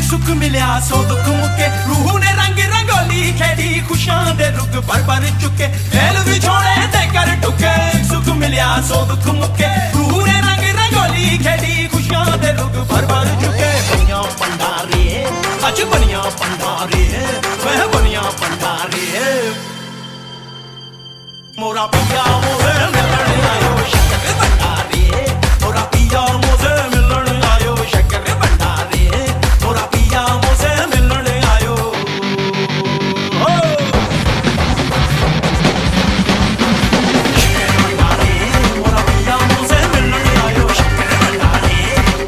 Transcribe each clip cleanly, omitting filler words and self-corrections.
सुख मिलिया सो दुख मुके रूह ने रंग रंगोली खेड़ी खुशियां दे रुख भर चुके दिल विछोड़े ते कर टुके सुख मिलिया सो दुख मुके रूह ने रंग रंगोली खेड़ी खुशियां दे रुख भर चुके बनिया भंडारे अज बनिया भंडारे वह बनिया भंडारे मोरा पिया मोरे मिलने आयो शक्कर भंडारे मोरा पिया मोरे मिलने आयो शक्कर भंडारे मोरा पिया मोरे मिलने आयो मोरा पिया मोरे मिलने आयो शक्कर भंडारे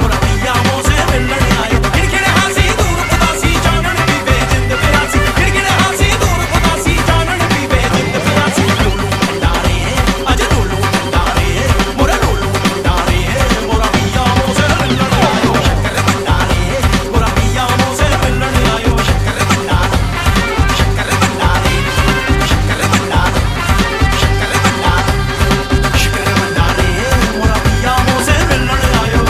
मोरा पिया मोरे मिलने आयो खिड़खिड़े हासी दूर उदासी जानन पीवे जिंद प्यासी खिड़खिड़े हासी दूर उदासी जानन पीवे जिंद प्यासी लोलू भंडारे अज लोलू भंडारे मोरा लोलू भंडारे मोरा पिया मोरे मिलने आयो शक्कर भंडारे मोरा पिया मोरे मिलने आयो शक्कर भंडारे शक्कर भंडारे शक्कर भंडारे शक्कर भंडारे मोरा पिया मोरे मिलने आयो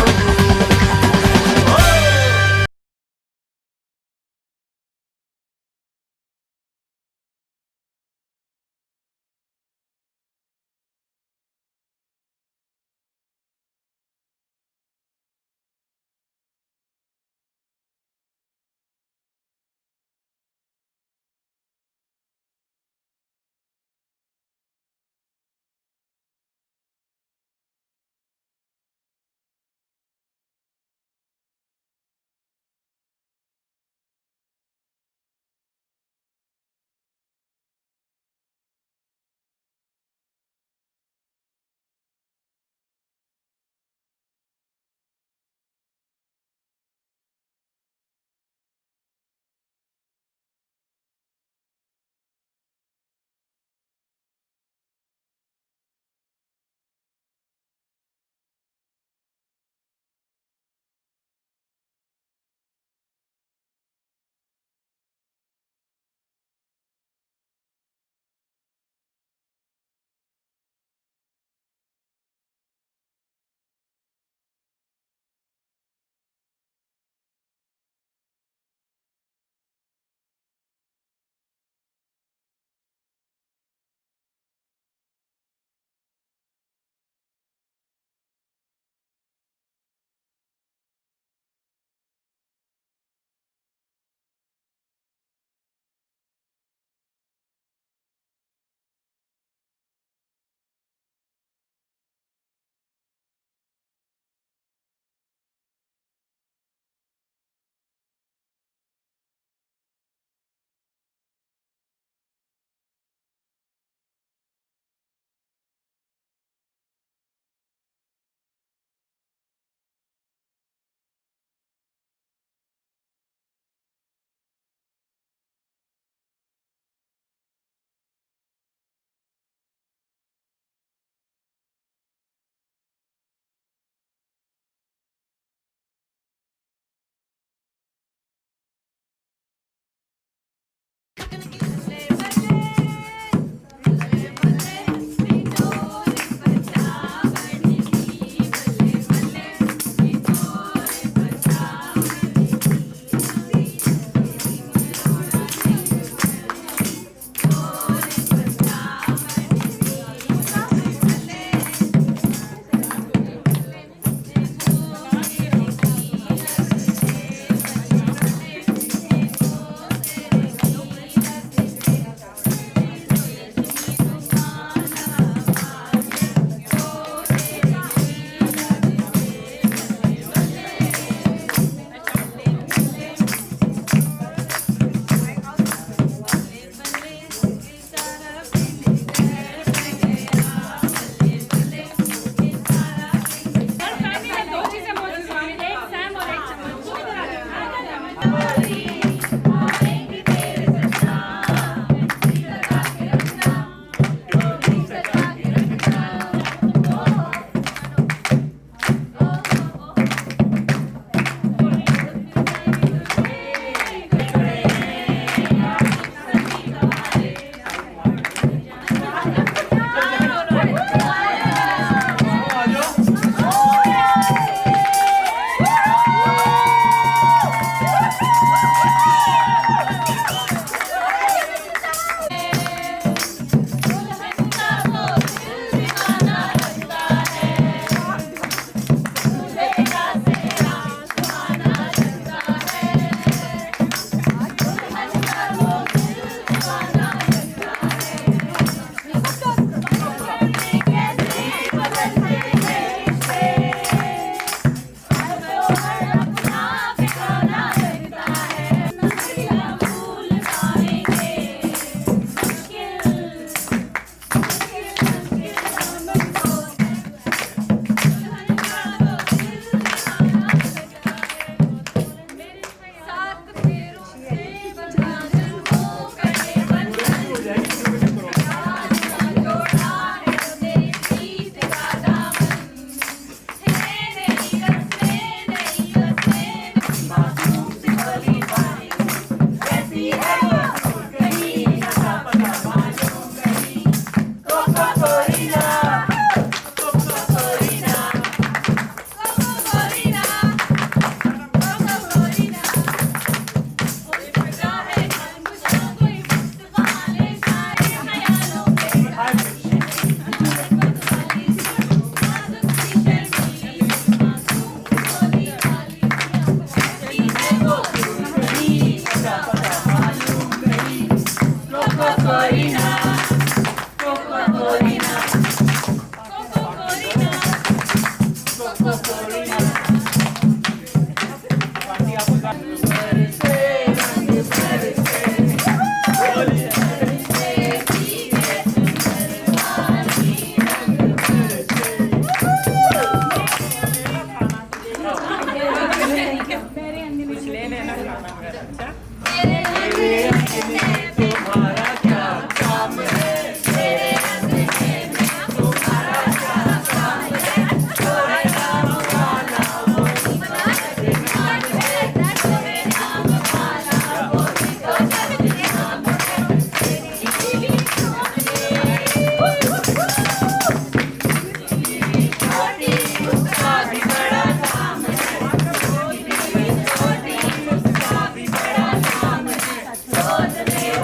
छोटी उसका भी बड़ा काम है, सोच ले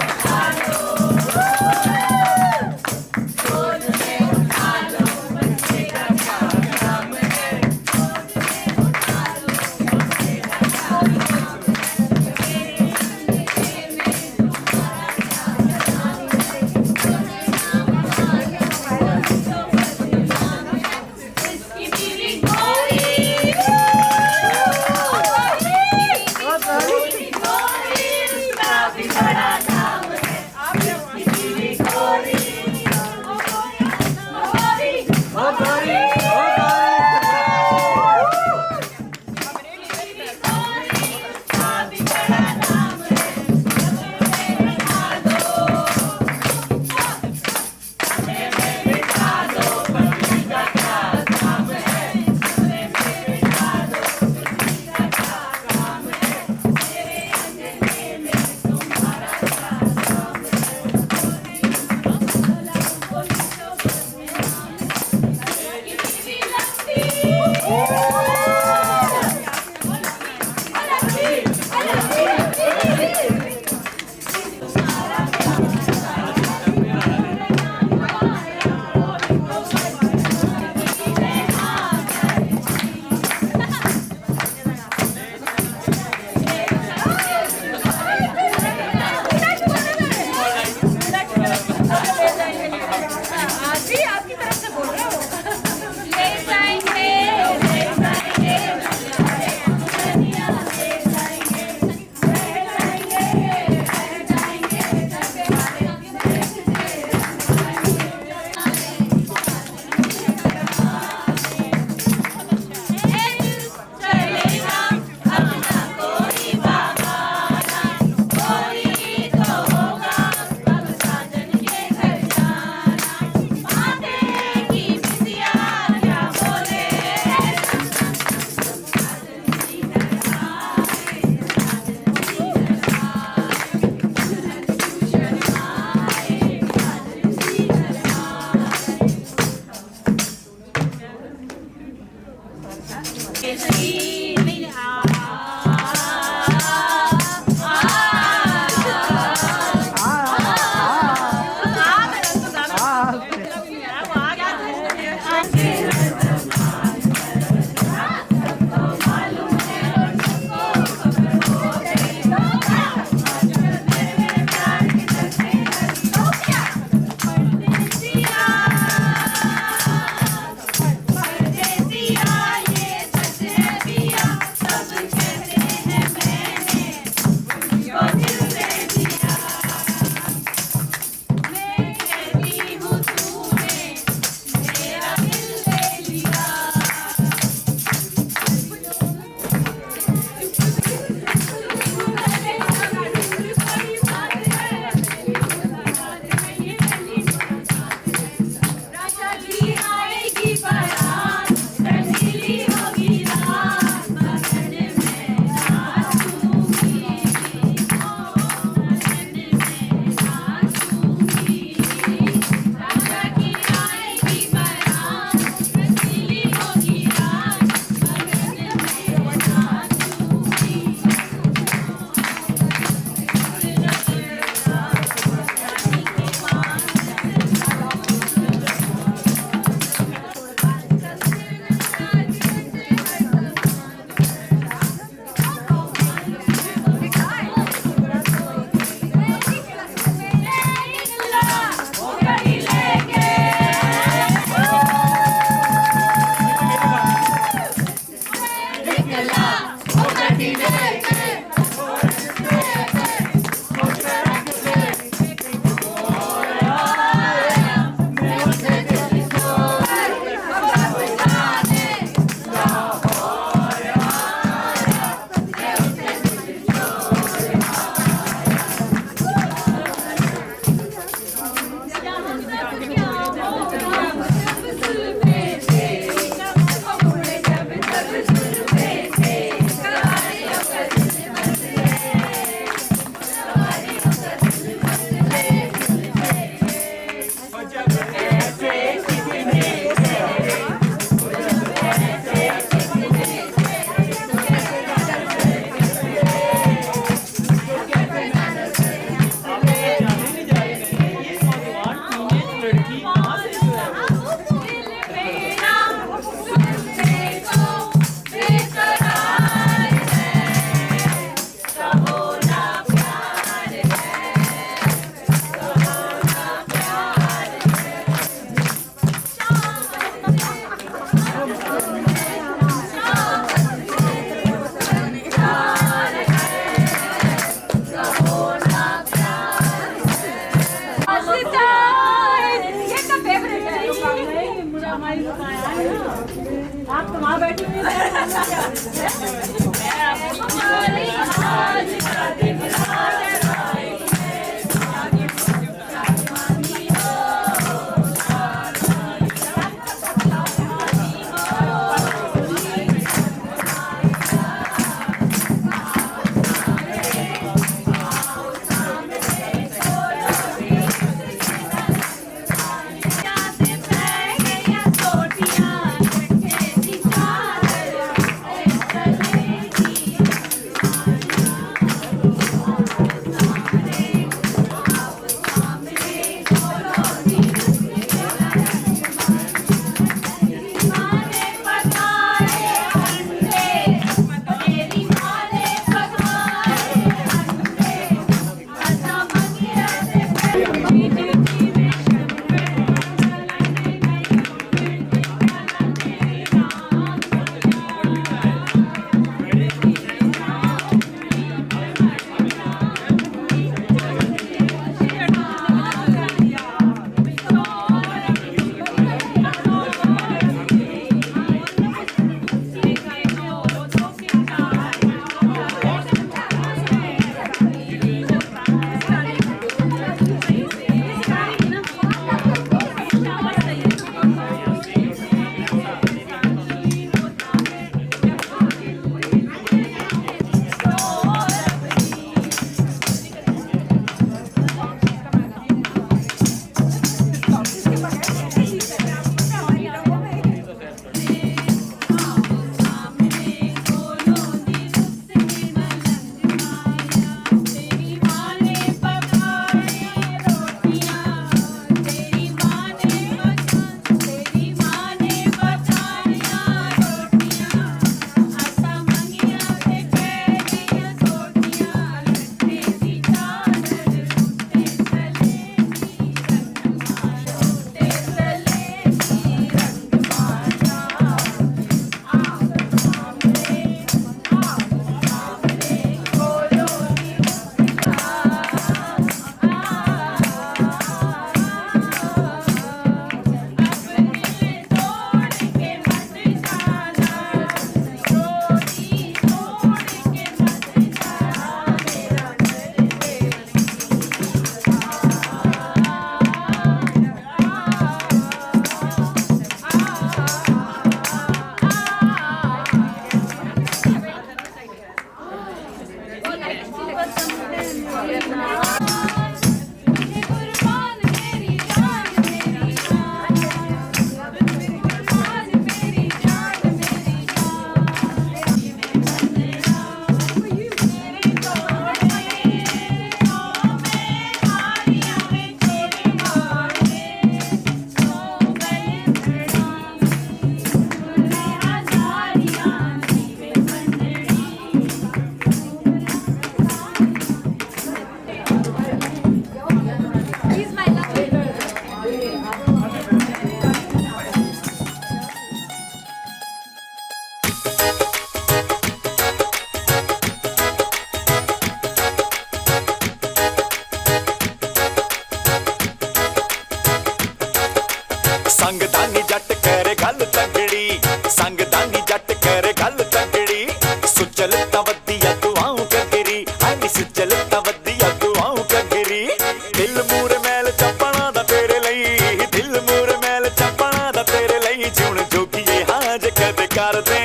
ਸੰਗਦਾਨੀ ਜੱਟ ਕਰੇ ਗੱਲ ਤਗੜੀ, ਸੰਗਦਾਨੀ ਜੱਟ ਕਰੇ ਗੱਲ ਤਗੜੀ। ਸੁਚਲ ਤਾਂ ਵਧੀਆ ਤੂੰ ਆਉਂ ਕਗਰੀ, ਹਾਨੀ ਸੁਚਲ ਤਾਂ ਵਧੀਆ ਤੂੰ ਆਉਂ ਕਗਰੀ। ਦਿਲ ਮੂਰ ਮੈਲ ਚੱਪਣਾ ਦਾ ਤੇਰੇ ਲਈ, ਦਿਲ ਮੂਰ ਮੈਲ ਚੱਪਣਾ ਦਾ ਤੇਰੇ ਲਈ। ਜਿਉਣ ਜੋਗੀਏ ਹਾਜ ਕਦ ਕਰਦੇ,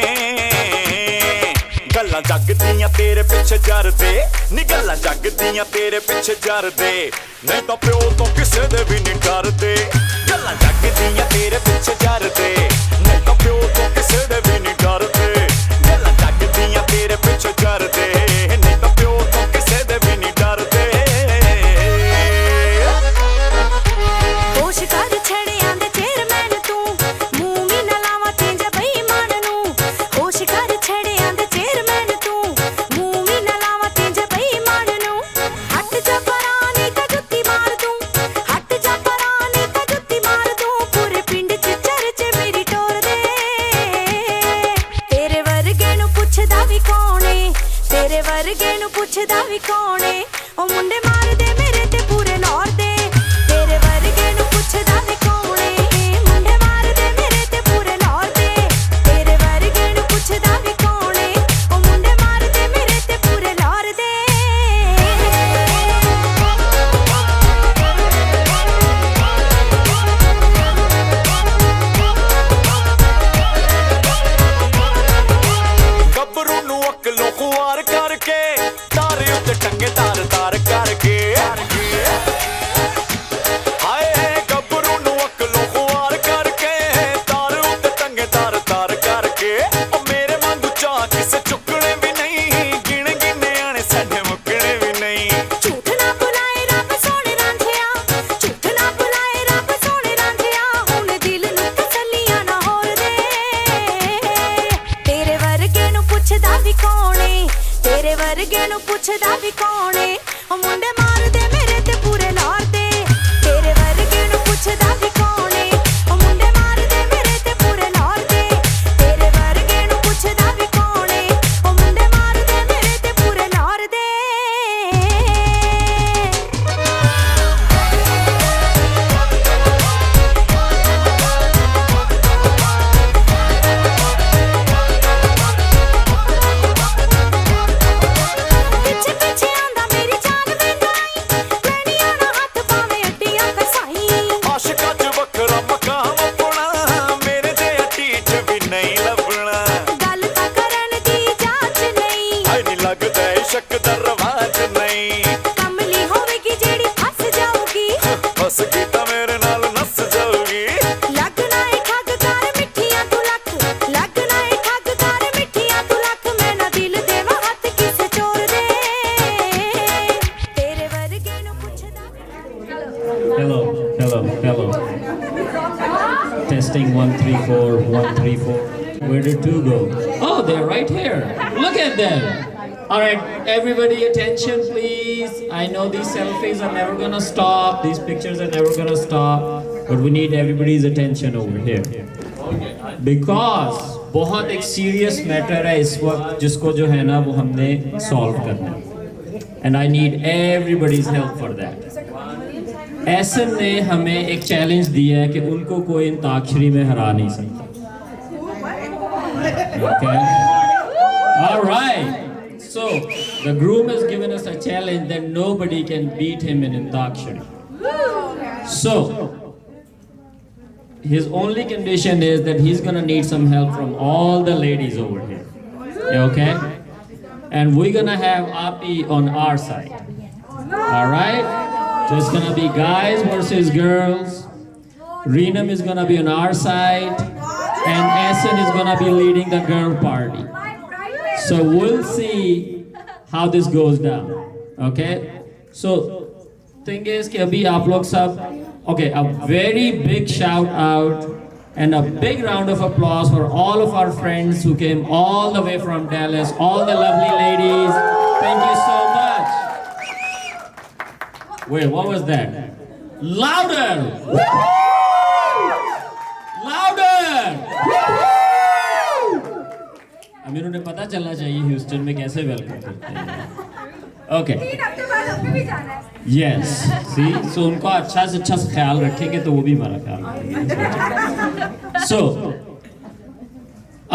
ਗੱਲਾਂ ਜੱਗ ਦੀਆਂ ਤੇਰੇ ਪਿੱਛੇ ਜਰਦੇ ਨੀ, ਗੱਲਾਂ ਜੱਗ ਦੀਆਂ ਤੇਰੇ ਪਿੱਛੇ ਜਰਦੇ। ਨਹੀਂ ਤਾਂ ਪਿਓ ਤੋਂ ਕਿਸੇ ਦੇ ਵੀ ਨਹੀਂ ਡਰਦੇ, ਗੱਲਾਂ ਜੱਗ ਦੀਆਂ ਤੇਰੇ ਪਿੱਛੇ ਜਰਦੇ। ਨਹੀਂ ਤਾਂ ਪਿਓ ਤੋਂ ਕਿਸੇ ਦੇ ਵੀ ਨਹੀਂ ਡਰਦੇ, ਗੱਲਾਂ ਜੱਗ ਦੀਆਂ ਤੇਰੇ ਪਿੱਛੇ ਜਰਦੇ। ਨਹੀਂ ਤਾਂ ਪਿਓ ਤੋਂ ਕਿਸੇ ਦੇ ਵੀ ਨਹੀਂ ਡਰਦੇ। ਹੋਸ਼ ਕਰ ਛੜਿਆਂ ਦੇ ਚੇਅਰਮੈਨ ਤੂੰ, ਮੂੰਹ ਵੀ ਨਾ ਲਾਵਾਂ ਤੇਂਜ ਬੇਈਮਾਨ ਨੂੰ। ਹੋਸ਼ ਕਰ ਛੜਿਆਂ ਦੇ ਚੇਅਰਮੈਨ ਤੂੰ, ਮੂੰਹ ਵੀ ਨਾ ਲਾਵਾਂ ਤੇਂਜ ਬੇਈਮਾਨ ਨੂੰ। ਹੱਟ ਜਾ ਪਰਾਂ ਨੀ ਤਾਂ ਜੁੱਤੀ ਮਾਰ ਦੂੰ, ਹੱਟ ਜਾ ਪਰਾਂ ਨੀ ਤਾਂ ਜੁੱਤੀ ਮਾਰ ਦੂੰ। ਪੂਰੇ ਪਿੰਡ 'ਚ ਚਰਚੇ ਮੇਰੀ ਟੋਰ ਦੇ, ਤੇਰੇ ਵਰਗੇ ਨੂੰ ਪੁੱਛਦਾ ਵੀ ਕੌਣ ਏ, ਤੇਰੇ ਵਰਗੇ ਨੂੰ ਪੁੱਛਦਾ ਵੀ ਕੌਣ ਏ। ਉਹ ਮੁੰਡੇ ਮਾਰਦੇ ਮੇਰੇ ਤੇ ਪੂਰੇ ਨੌਰ ਦੇ, ਤੇਰੇ ਵਰਗੇ ਨੂੰ ਪੁੱਛਦਾ ਵੀ ਕੌਣ ਏ। ਮੁੰਡੇ ਮਾਰਦੇ ਮੇਰੇ ਤੇ ਪੂਰੇ ਨੌਰ ਦੇ, ਤੇਰੇ ਵਰਗੇ ਨੂੰ ਪੁੱਛਦਾ ਵੀ कौन है ओ मुंडे मारदे मेरे ते पूरे लार दे तेरे वर्गे नु पुछदा भी कौन है ओ मुंडे मारदे मेरे ते पूरे लार दे तेरे वर्गे नु पुछदा भी कौन है ओ मुंडे मारदे मेरे ते पूरे लार दे पिछे पिछे आंदा मेरी जान वेंदाई मैनी आना हाथ पावे अड्डियां कसाई ਆਸ਼ਿਕਾਂ 'ਚ ਵੱਖਰਾ ਮਕਾਮ ਆਪਣਾ ਮੇਰੇ ਜਿਹਾ ਢੀਠ ਵੀ ਨਹੀਂ ਲੱਭਣਾ गल तां करन दी जांच नहीं ਹਾਏ ਨੀ ਲੱਗਦਾ ਏ ਸ਼ੱਕ ਦਾ ਰਵਾਜ ਨਹੀਂ कमली होवेगी जेड़ी फस जाऊगी ਬਸ ਕੀ ਤਾਂ ਮੇਰੇ ਨਾਲ ਨੱਸ ਜਾਊਗੀ लगना है ठग कर मिठियां तू लख लगना है ठग कर मिठियां तू लख मैं ना दिल देवा हथ किसे चोर दे तेरे वर्गे नु पुछदा Hello, hello, hello. Testing 1 3 4 1 3 4. Where did 2 go? Oh, they're right here. Look at them. All right, everybody, attention, please. I know these selfies are never gonna stop. These pictures are never gonna stop. But we need everybody's attention over here. Because बहुत एक serious matter है इस वक्त जिसको जो है ना वो हमने solve करना है. And I need everybody's help for that. एसन ने हमें एक चैलेंज दिया है कि उनको कोई अंताक्षरी में हरा नहीं सकता. Okay? All right. So the groom has given us a challenge that nobody can beat him in antakshari. So his only condition is that he's gonna need some help from all the ladies over here. Okay? And we're gonna have Api on our side. All right? So it's gonna be guys versus girls. Reenam is gonna be on our side, and Essen is gonna be leading the girl party. So we'll see how this goes down. Okay? So thing is कि अभी आप लोग सब okay, a very big shout out and a big round of applause for all of our friends who came all the way from Dallas, all the lovely ladies. Thank you so much. Wait, what was that? Louder! Louder! अमीर उन्हें पता चलना चाहिए Houston में कैसे welcome करते हैं. Okay. Yes. See, so उनको अच्छा से अच्छा ख्याल रखेंगे तो वो भी हमारा ख्याल रखेंगे. So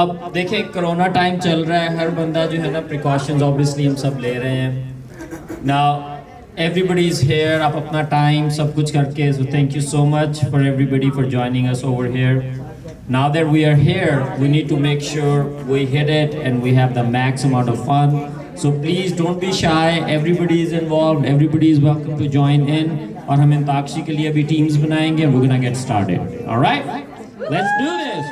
अब देखें कोरोना टाइम चल रहा है, हर बंदा जो है ना प्रिकॉशंस ऑब्वियसली हम सब ले रहे हैं. Now everybody is here, आप अपना टाइम सब कुछ करके, so thank you so much for everybody for joining us over here. Now that we are here, we need to make sure we hit it and we have the max amount of fun. So please don't be shy, everybody is involved, everybody is welcome to join in. और हम अंताक्षरी के लिए अभी teams बनाएंगे and we're gonna get started. All right? Let's do this.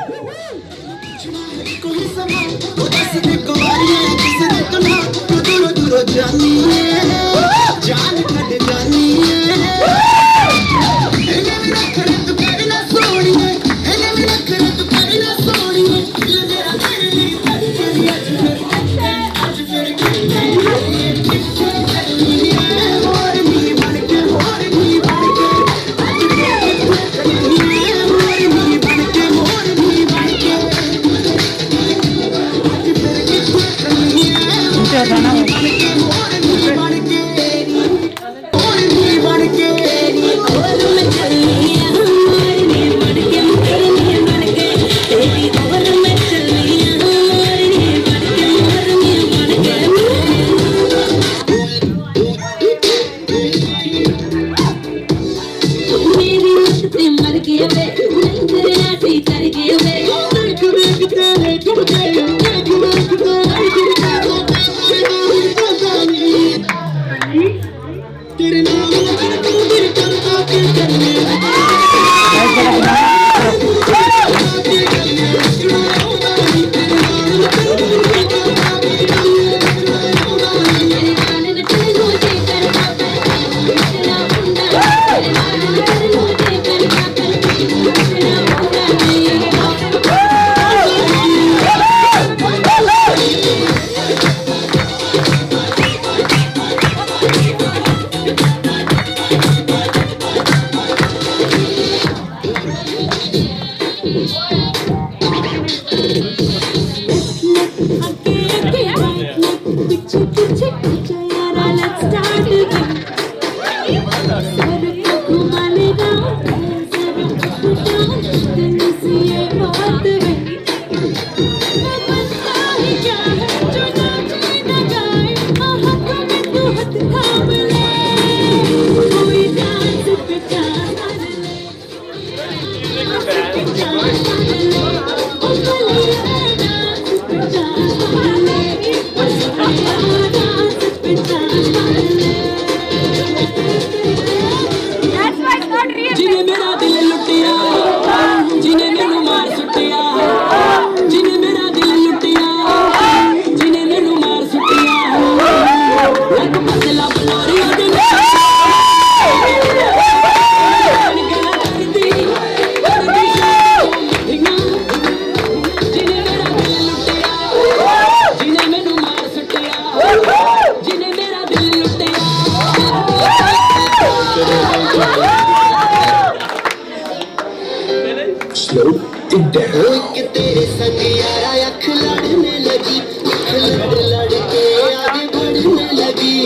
कि तेरे संग यारा अख लड़ने लगी, अख लड़ लड़ के आगे बढ़ने लगी।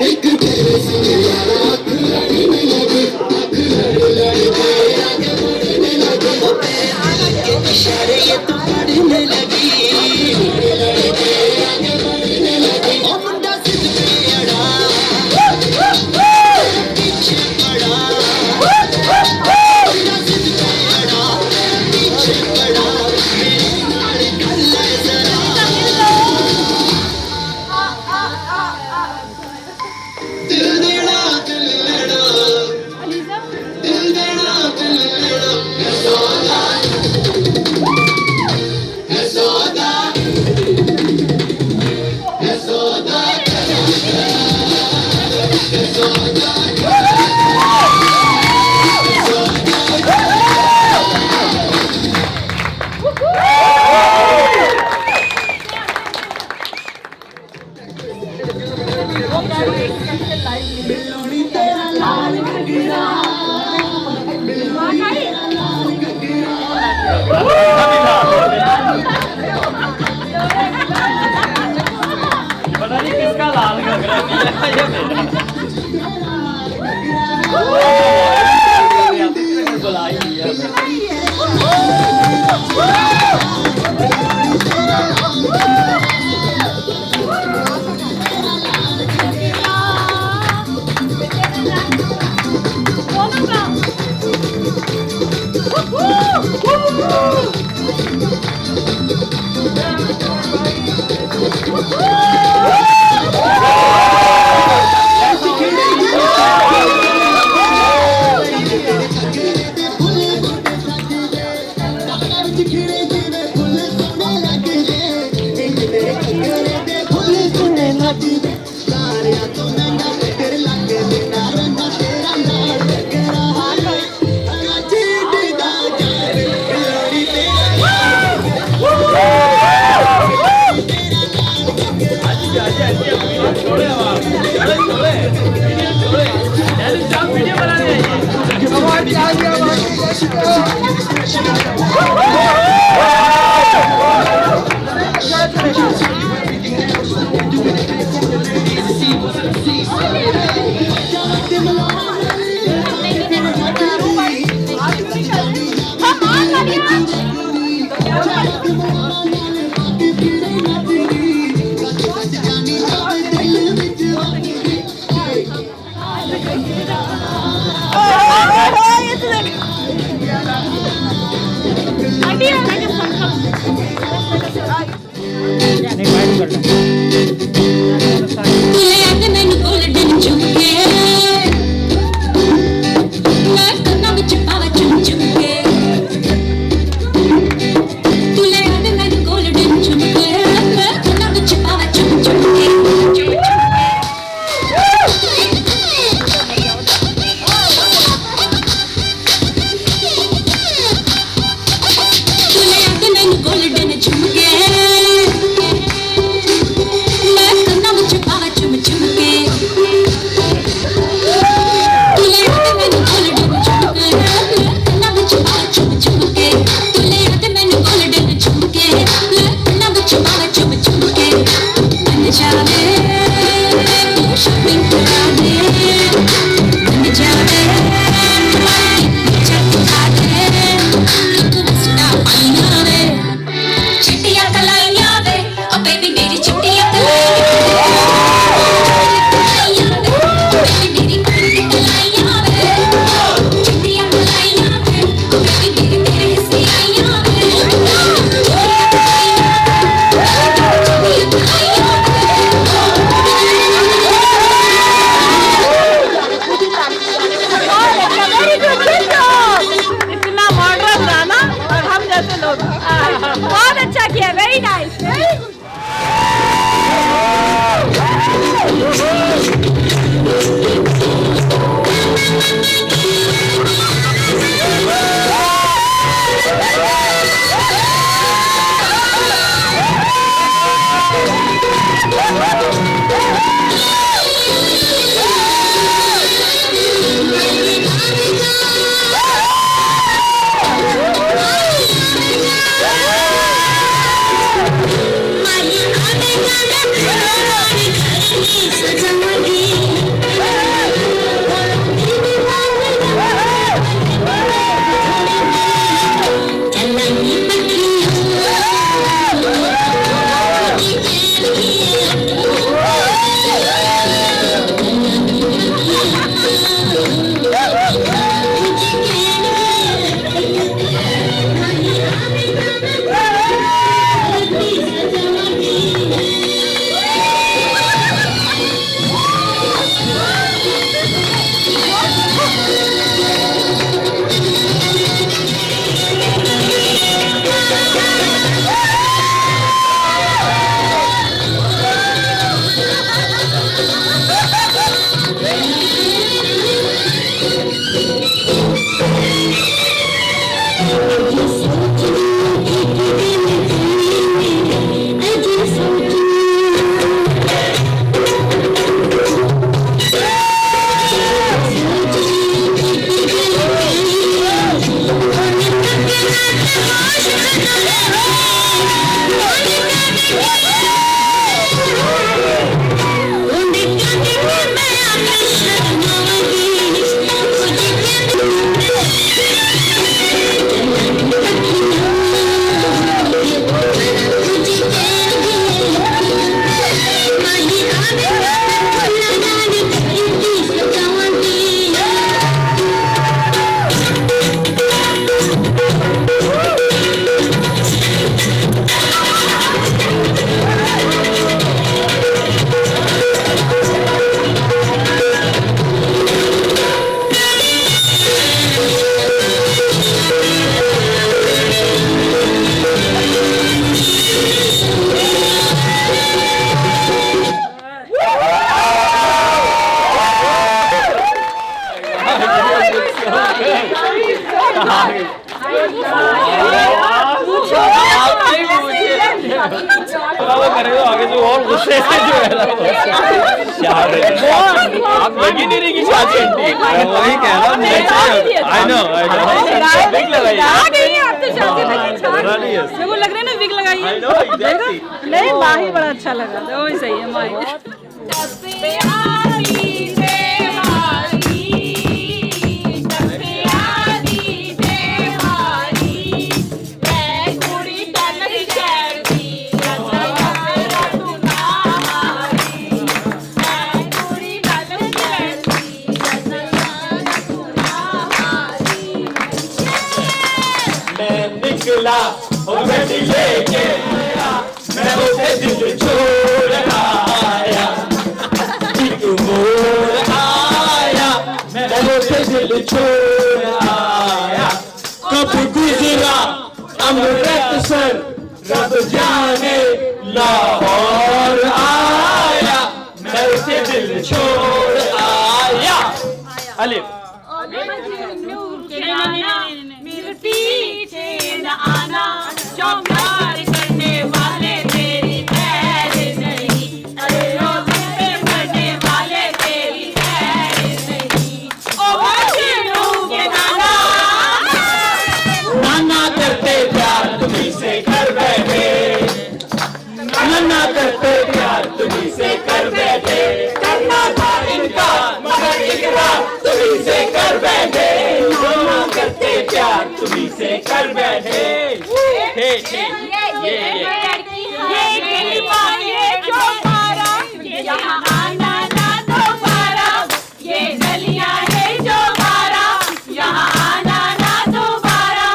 एक तेरे संग यारा अख लड़ने लगी, अख लड़ लड़ के आगे बढ़ने लगी। वो तेरे दिल के इशारे ये तो पढ़ने लगी, लड़ के आगे बढ़ने लगी। ओ मुंडा सिद्ध पे अड़ा, पीछे पड़ा, पता नहीं किसका लाल घघरा दिया ये मेरा बुलाई दिया। Oh, आप लगी नहीं रही शादी वही कह रहा हूँ आई नो विग लगाई आप तो शादी में मेरे को लग रहा है ना विग लगाई है नहीं माही बड़ा अच्छा लगा वो ही सही है माही निकला और बेटी लेके आया मैं उसे दिल छोड़ आया एक मोड़ आया मैं उसे दिल छोड़ आया कब गुजरा अमृतसर रब जाने लाहौर आया मैं उसे दिल छोड़ आया अलिफ मेरे पीछे न आना जो प्यार करने वाले तेरी खैर नहीं अरे रोज़ पे मरने वाले तेरी खैर नहीं ओ मजनू के नाना नाना करते प्यार तुम्ही से कर बैठे नाना करते प्यार तुम्ही से कर बैठे करना था इनका मगर इकरार तुम्ही से कर बैठे नाना करते प्यार तुम्ही से कर बैठे ये जो पारा यहाँ आना ना दोबारा ये गलियां है जो पारा यहाँ आना ना दोबारा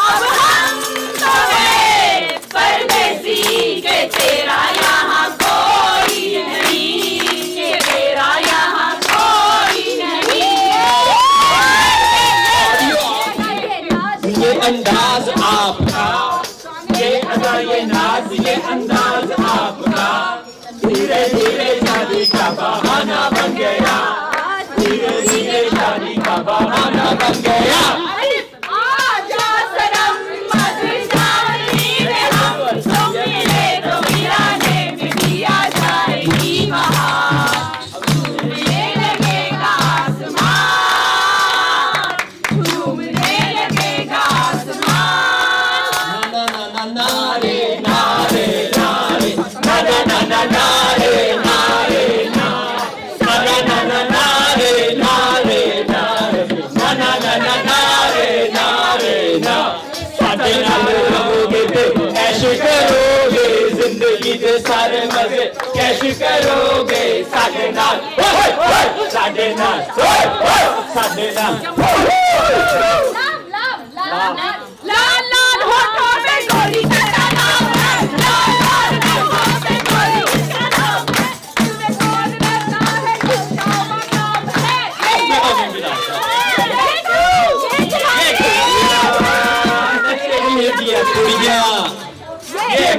अब हम तो हैं परदेसी के तेरा यहाँ कोई नहीं के तेरा यहाँ कोई नहीं ये अंदाज आपका ये अदा ये नाज ये अंदाज आपका धीरे धीरे शादी का बहाना बन गया धीरे धीरे शादी का बहाना बन गया आजा सनम मदशानी में हम तुम मिले तो वीराने में दिया जाएगी बहार झूमने लगेगा आसमान झूमने लगेगा आसमान नारे नारे नारे नारे नारे नारे नारे नारे नारे नारे नारे नारे साडे नाल रहोगे ते ऐश करोगे जिंदगी दे सारे मजे कैश करोगे साडे नाल साडे नाल साडे नाल लाल लाल होठों में गोरी तेरा नाम है लाल लाल होठों में गोरी तेरा नाम है तुम्हें कौन करता है किसका मकाम है ये मुंडे ना के पास कुड़ियां ये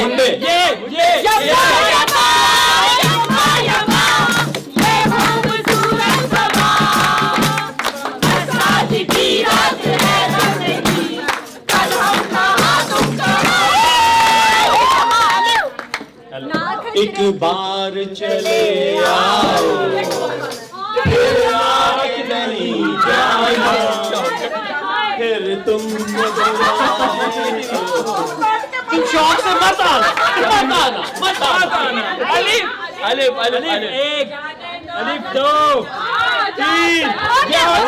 मुंडे ये एक बार चले आओ फिर आँख नहीं जाना फिर तुम शौक से मत आना अलिफ अलिफ अलिफ एक अलिफ दो तीन हो गया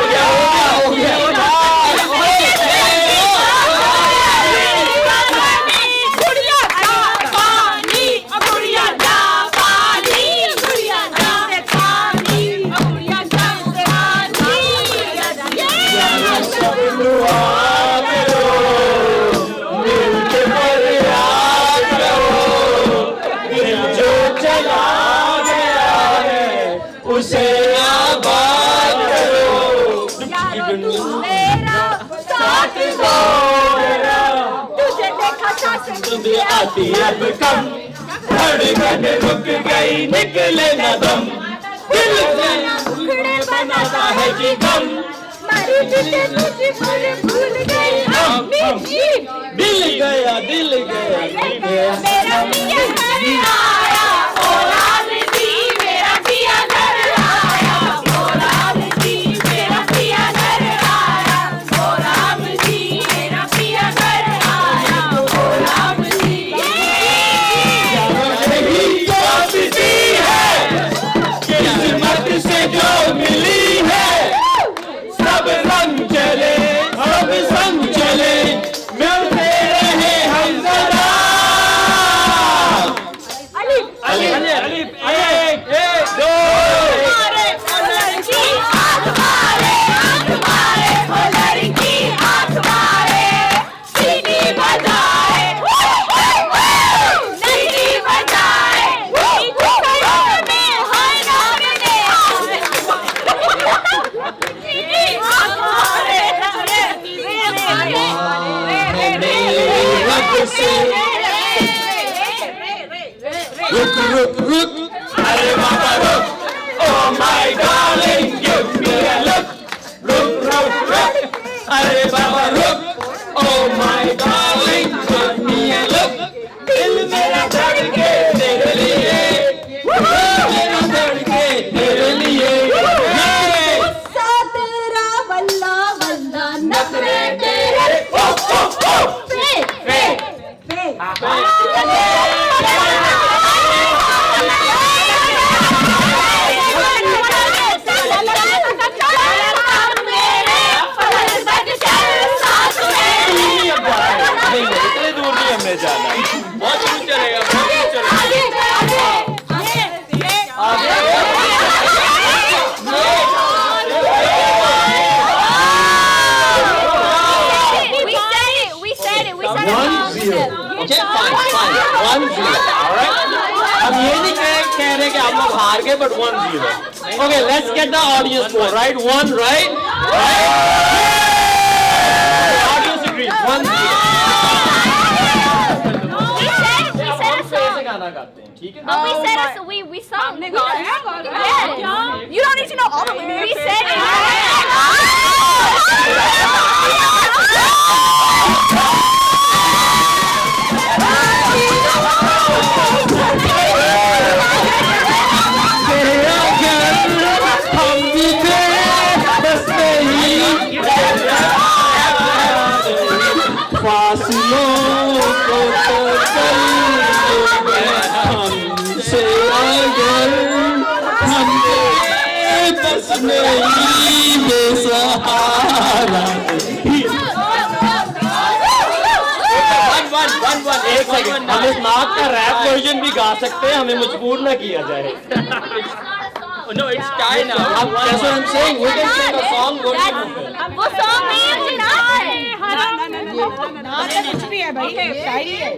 उसे आबाद करो मेरा साथ दो तुझे देखा तुझे आती अब कम धड़कन रुक गई निकले न दम दिल में बनाता है जी गम मारी दिल तुझे पर भूल गई दिल गया दिल गया मेरा पिया घर आया ओ राम जी मेरा पिया घर आया ओ राम जी मेरा पिया घर आया ओ राम जी मेरा पिया घर आया ओ राम जी किस्मत से जो मिली है सब रंग चले हम संग चले मिलते रहे हम सदा अलिफ अलिफ एक दो लड़की हाथ मारे ओ लड़की हाथ मारे सीटी बजाए सीटी बजाए में हर नाम ने सीटी हाथ मारे रुक रुक रुक अरे बाबा रुक oh my darling give me a look रुक रुक रुक अरे बाबा रुक oh my darling give me a look दिल मेरा धड़के तेरे लिए दिल मेरा धड़के तेरे लिए गुस्सा तेरा वल्ला वल्ला नखरे तेरे इतने दूर नहीं हमने जाना बहुत दूर चलेगा बहुत दूर Okay, fine. 1-0. Alright? हम ये नहीं कह रहे कि आप लोग हार गए, but 1-0. Okay, let's get the audience score, right? 1, right? Audience agrees. 1-0. गाना गाते हैं, ठीक है? We sung. You don't need to know all the lyrics. We said it. हम भी थे बस नहीं फासलों को तो हमसे अगर हम बस नहीं बेसहारा एक सेकंड हम इस नाक का रैप वर्जन भी गा सकते हैं हमें मजबूर ना किया जाए No, it's time now. That's what I'm saying. We can sing a song. वो song नहीं है कुछ भी है भाई शायरी है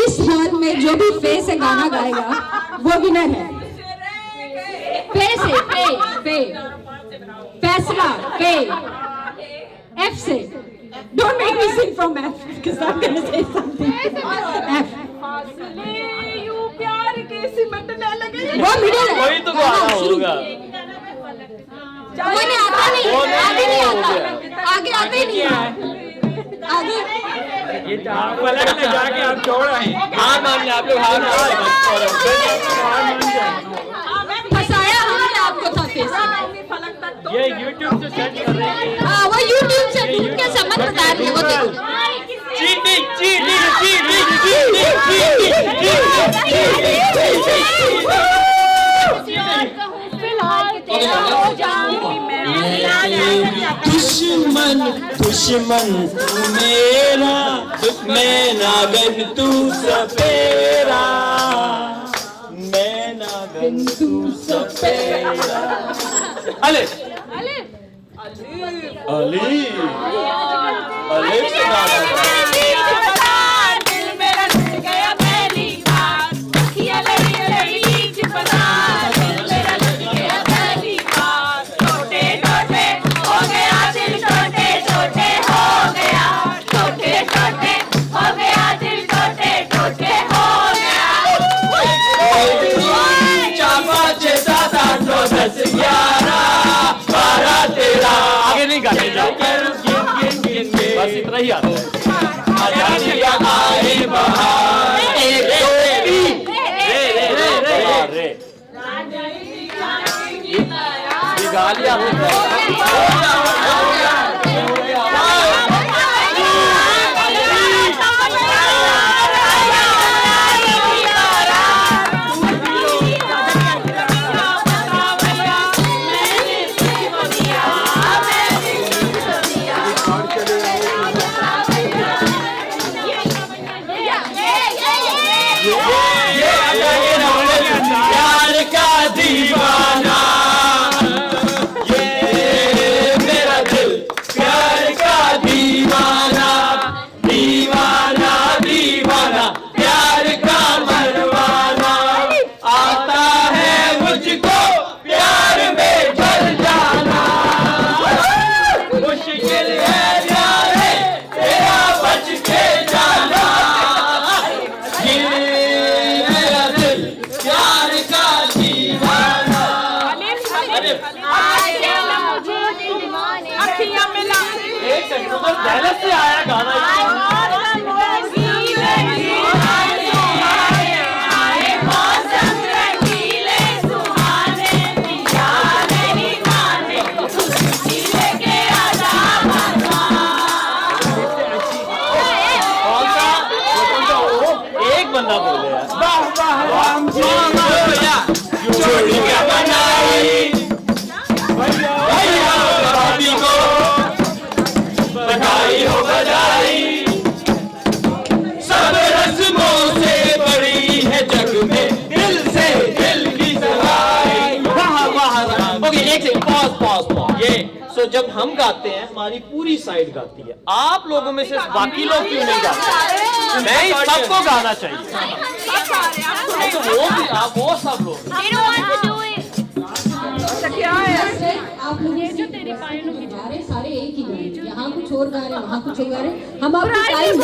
इस हॉल में जो भी फे से गाना गाएगा वो विनर है फे से फे फैसला फे एफ से Don't make me sing from F because I'm going to say something. F. वो मिडिल है वही तो गाना होगा वो नहीं आता नहीं आगे नहीं आता आगे आते ही नहीं आगे ये पलट में जाके आप छोड़ आए हार मान लिया आप लोग हार मान फंसाया हमने आपको था फेस ये YouTube से सेट कर रहे हैं हाँ वो YouTube से ढूंढ के समझ बता रही है वो देखो चीटिंग दुश्मन तू मेरा मैं नागन तू सपेरा मैं नागन तू सपेरा अली से गाना दिल मेरा टूट गया पहली बार अखियां लड़ी लीच बना दिल मेरा टूट गया पहली बार छोटे छोटे हो गया दिल छोटे छोटे हो गया सही आता है। आजादियाँ आए बहार, एक दो तीन, रे ये गालियाँ प्यार का दीवाना, ये मेरा दिल प्यार का दीवाना, दीवाना दीवाना प्यार का मरवाना, आता है मुझको प्यार में ढल जाना, मुश्किल है यारे तेरा बच के जाना, पहले से आया गाना एक बंदा बोले बधाई हो बधाई, सब रस्मों से बड़ी है जग में दिल से दिल की सगाई। वाह वाह। ओके एक सेकंड, पॉज। ये सो जब हम गाते हैं हमारी पूरी साइड गाती है, आप लोगों में से बाकी लोग क्यों नहीं गाते? नहीं, सबको गाना चाहिए। तो वो भी आप वो सब लोग क्या है आप लोग ये जो तेरे पायलों की जा रहे सारे एक ही गाने, यहाँ कुछ और गा रहे हैं वहाँ कुछ और गा रहे हैं, हम आपको टाइम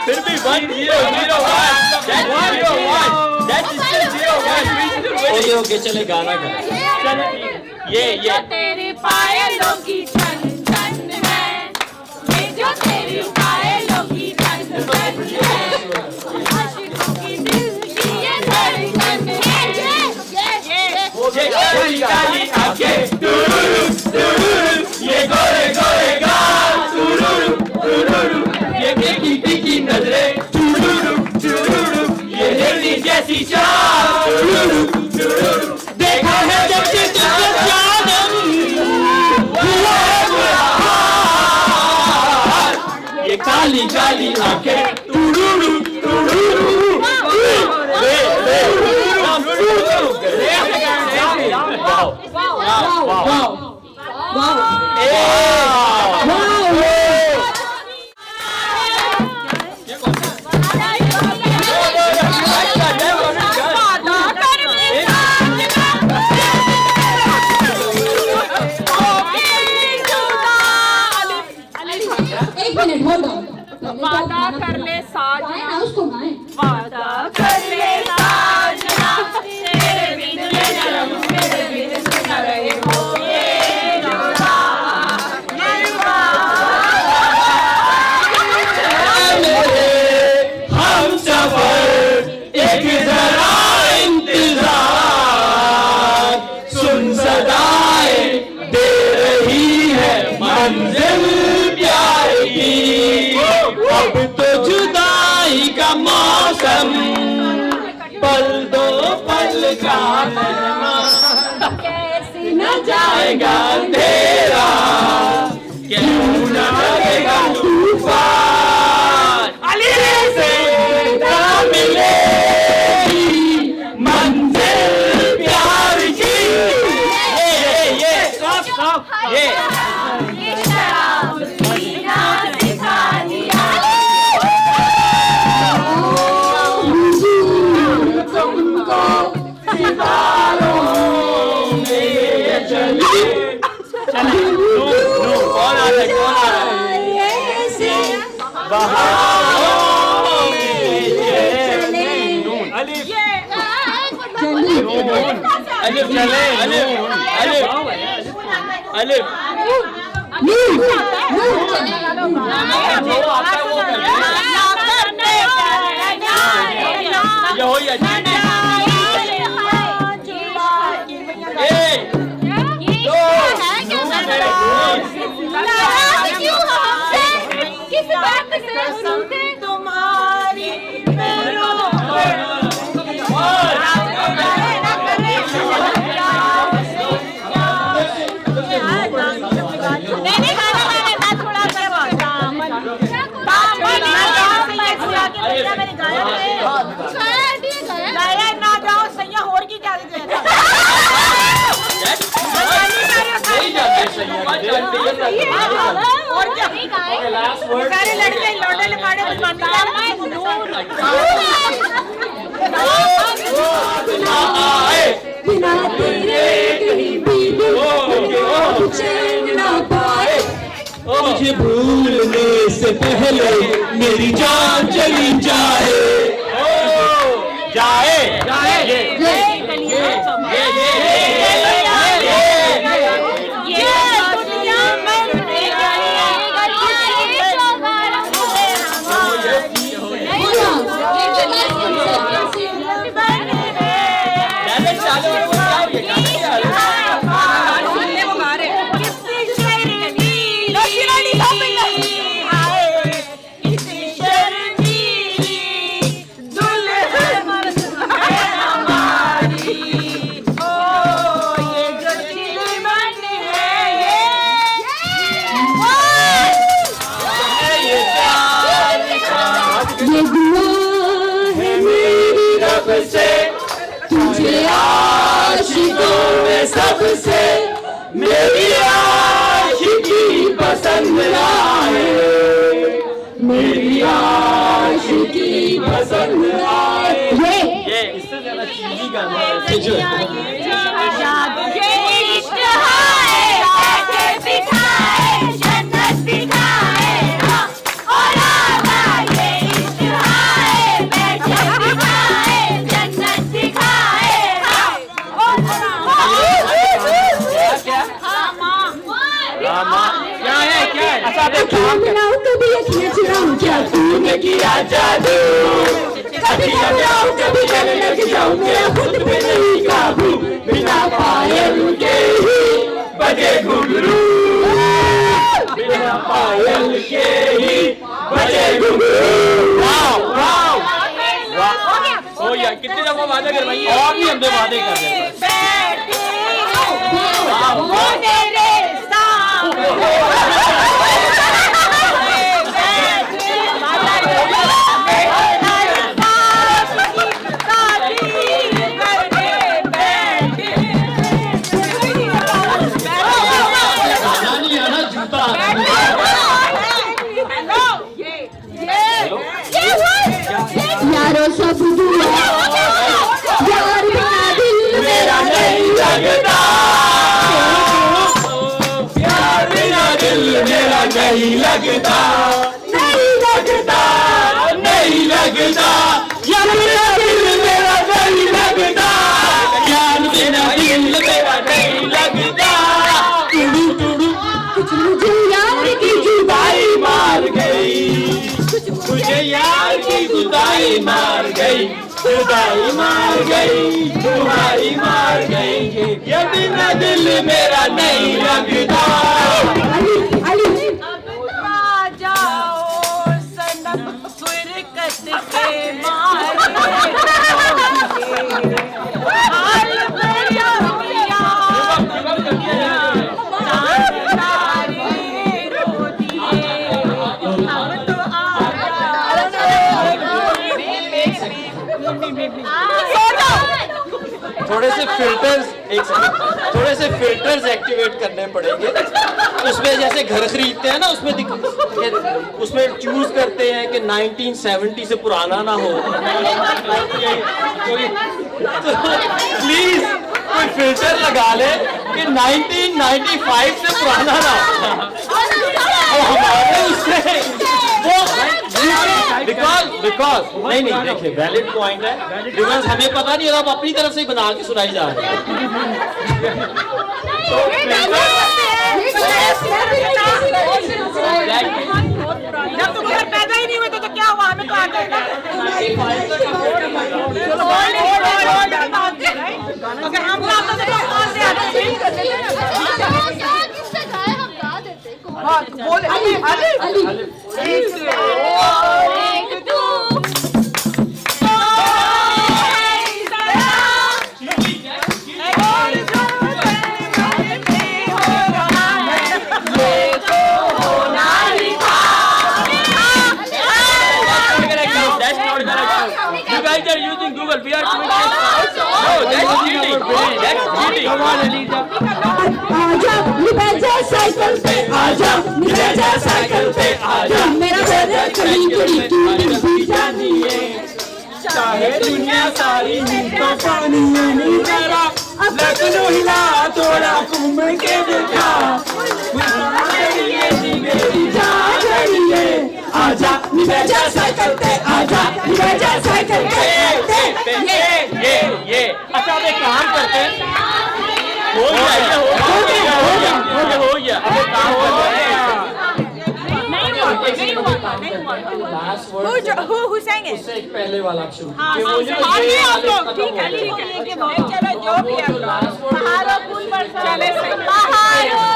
फिर भी 1-0-0-1 ओके चले गाना गा। ये तेरे पायलों की छन छन है, ये जो तेरी पायलों की छन छन है, आशिकों की दिल की ये धड़कन है, ये काली काली आंखें तुरुरु तुरुरु, ये गोरे गोरे गाल तुरुरु तुरुरु, ये टिकी टिकी नजरें तुरुरु तुरुरु, ये हिरनी जैसी चाल तुरुरु तुरुरु, देखा है जब से तुझे जानम हुआ है बुरा हाल, ये काली काली आंखें तुरुरु तुरुरु, एक मिनट होल्ड ऑन, वादा कर ले साजना, ना उसको गाएं। वादा कर ले साजना, तेरे बिन ये जन्म मेरे बिन सुना रहे हो ये जोड़ा, हम सफर एक जरा इंतजार, सुन सदाएं दे रही है मंजिल प्यार की, अब तो जुदाई का मौसम, पल दो पल का मेहमान, कैसे न जाएगा अंधेरा, क्यों न लगेगा तूफान, अली से न मिलेगी मंजिल प्यार की, ये ये शराब पीना सिखा दिया, तुमको सितारों में चली कौन आ रहा है बहारों में चले, अलिफ चले, अलिफ अलिफ नून जो आता है वो करना ये हो या किस बात से सुनते तुम्हारी ना जाओ सैया होर की क्या और क्या सारे लड़के लौटे लपाड़े बिना तेरे कहीं भी दिल चैन ना पाए मुझे भूलने से पहले मेरी जान चली जाए जाए जाए तुझे आशिकों में सबसे मेरी आशिकी पसंद आए मेरी आशिकी पसंद आए ये इससे ज्यादा चीजी गाना है मिलाऊं कभी अखियाँ चुराऊं क्या तूने किया जादू कभी घबराऊं कभी डर लग जाऊं मेरा खुद पे नहीं काबू बिना पायल के ही बजे घुंघरू बिना पायल के ही बजे घुंघरू वाह वाह वाह ओ यार कितने दफा वादा करवाइए और भी हमने वादे कर रहे यारो सब दुआ यार बिना दिल मेरा नहीं लगता प्यार बिना दिल मेरा नहीं लगता नहीं लगता नहीं लगता यार बिना दिल मेरा नहीं लगता यार बिना दिल मेरा नहीं लगता टुडू टुडू कुछ मुझे यार की जुदाई मार गई मुझे यार की जुदाई मार गई जुदाई मार गई तुम्हारी मार गई ये बिना दिल मेरा नहीं लगता थोड़े से फिल्टर्स थोड़े से फिल्टर्स एक्टिवेट करने पड़ेंगे उसमें जैसे घर खरीदते हैं ना उसमें चूज करते हैं कि 1970 से पुराना ना हो प्लीज कोई फिल्टर लगा ले कि 1995 से पुराना ना हो हमारे उससे बिकॉज नहीं देखिए वैलिड पॉइंट है बिकॉज हमें पता नहीं होगा आप अपनी तरफ से ही बना के सुनाई जा रहे हैं अगर हम गाते तो कौन से आते फील कर लेते हैं किससे गाए हम गा देते हां बोल अली अली एक दो You guys are using Google. We are doing this. No, that's cheating. That's cheating. Come on, Anita. आजा निबेजा साइकिल पे आजा निबेजा साइकिल पे आजा मेरा बदन कहीं कुड़ी की जानी है चाहे दुनिया सारी नींदों पानी नहीं तेरा लखनऊ हिला थोड़ा घूम के देखा मेरी जान गई है आजा निबेजा साइकिल पे आजा निबेजा साइकिल पे ये अच्छा अब एक काम करते हैं हो गया अब एक काम करते हैं Who sang it? उससे एक पहले वाला शुरू चलो जो भी है पहाड़ों फूल बरसा चले से पहाड़ों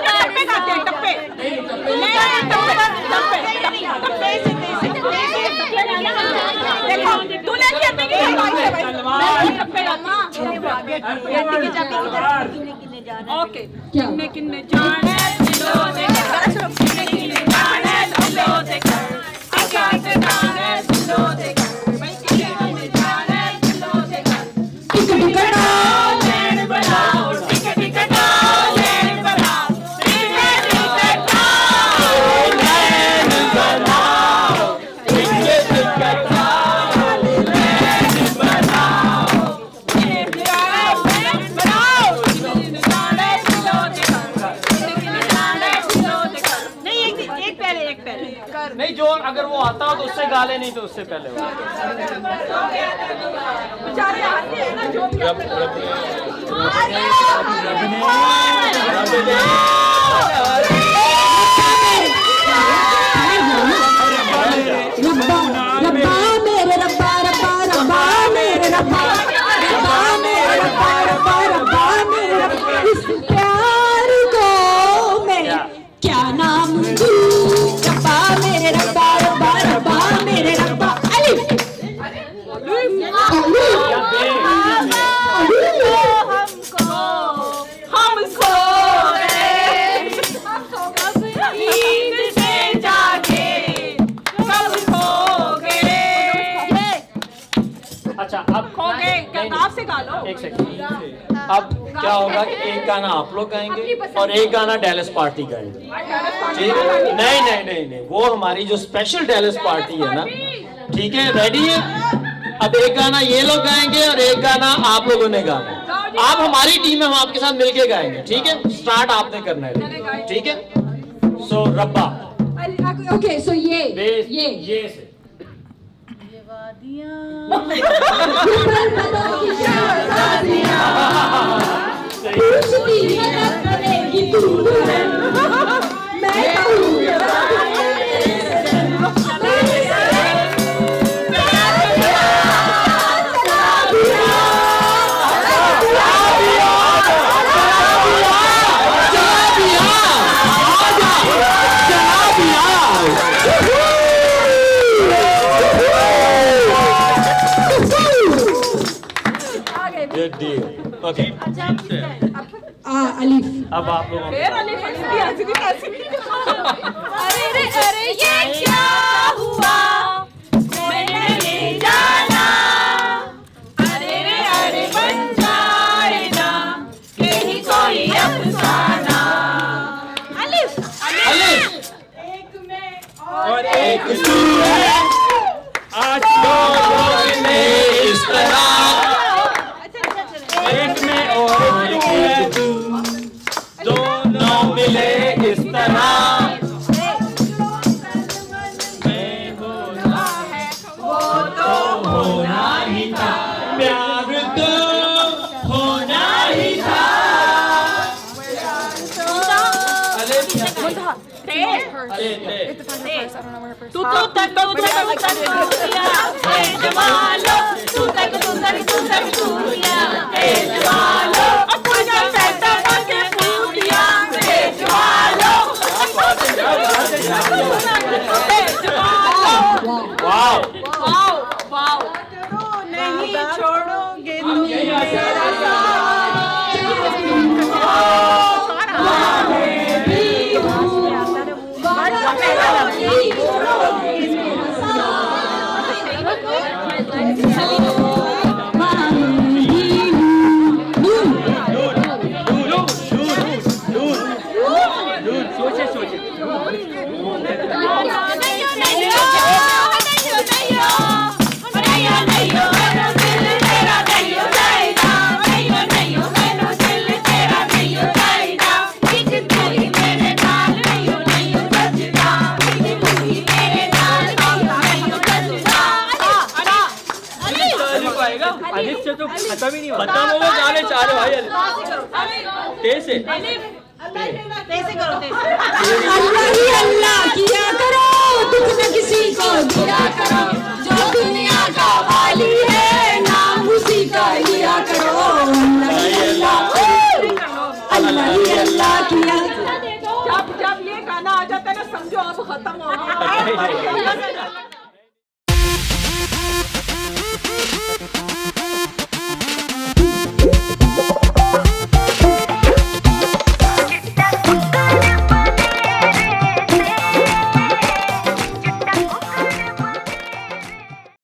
टप्पे गाते हैं टप्पे नहीं टप्पे से देखो तू लेके अपने की भाई टप्पे गाना ओके किन्ने किन्ने जाने दिलो दे किन्ने किन्ने जाने दिलो दे आकाश जाने दिलो दे भाई किन्ने किन्ने जाने दिलो दे टिक टिकटा लेन बनाओ टिक टिकटा लेन बनाओ टिक टिकटा लेन बनाओ टिक टिकटा लेन बनाओ लेन बनाओ जाने दिलो दे नहीं एक पहले नहीं जो अगर वो आता हो तो उससे गा ले नहीं तो उससे पहले हो बेचारे आते हैं ना जो भी रब्बा रब्बा मेरे रब्बा रब्बा रब्बा मेरे रब्बा रब्बा मेरे रब्बा रब्बा रब्बा मेरे रब्बा इस प्यार को मैं क्या नाम दूं रब्बा मेरे रब्बा रब्बा रब्बा मेरे रब्बा अली हमको नींद से जागे कब खो गए अच्छा अब खो गए किताब से गा लो एक सेकंड अब क्या होगा कि एक गाना आप लोग गाएंगे और एक गाना डेलस पार्टी गाएंगे ठीक है नहीं वो हमारी जो स्पेशल डेलस पार्टी है ना ठीक है रेडी है अब एक गाना ये लोग गाएंगे और एक गाना आप लोगों ने गाना है आप हमारी टीम में हम आपके साथ मिलके गाएंगे ठीक है स्टार्ट आपने करना है ठीक है सो रब्बा ओके सो ये से पूछती मदद करेगी तू मैं ओके अलीफ अब आप लोग अरे ये क्या हुआ मैंने ले जाना अरे बन जाएगा कहीं कोई अफसाना अलिफ एक में और एक तू है आज दोनों में इस तरह एक में और एक है तू दोनों मिले इस तरह मैं होना है वो तो होना ही था प्यार तो होना ही था तू तक दिया जमालो तू तक दिया जमालो अपना पैसा के पूरिया जमालो वाओ वाओ वाओ नहीं छोड़ोगे तुम मेरा अलिफ से तो खत्म ही नहीं होता। खत्म हो गए गाने चारे भाई। तेज से करो अल्लाह ही अल्लाह किया करो, दुख न किसी को दिया करो, जो दुनिया का वाली है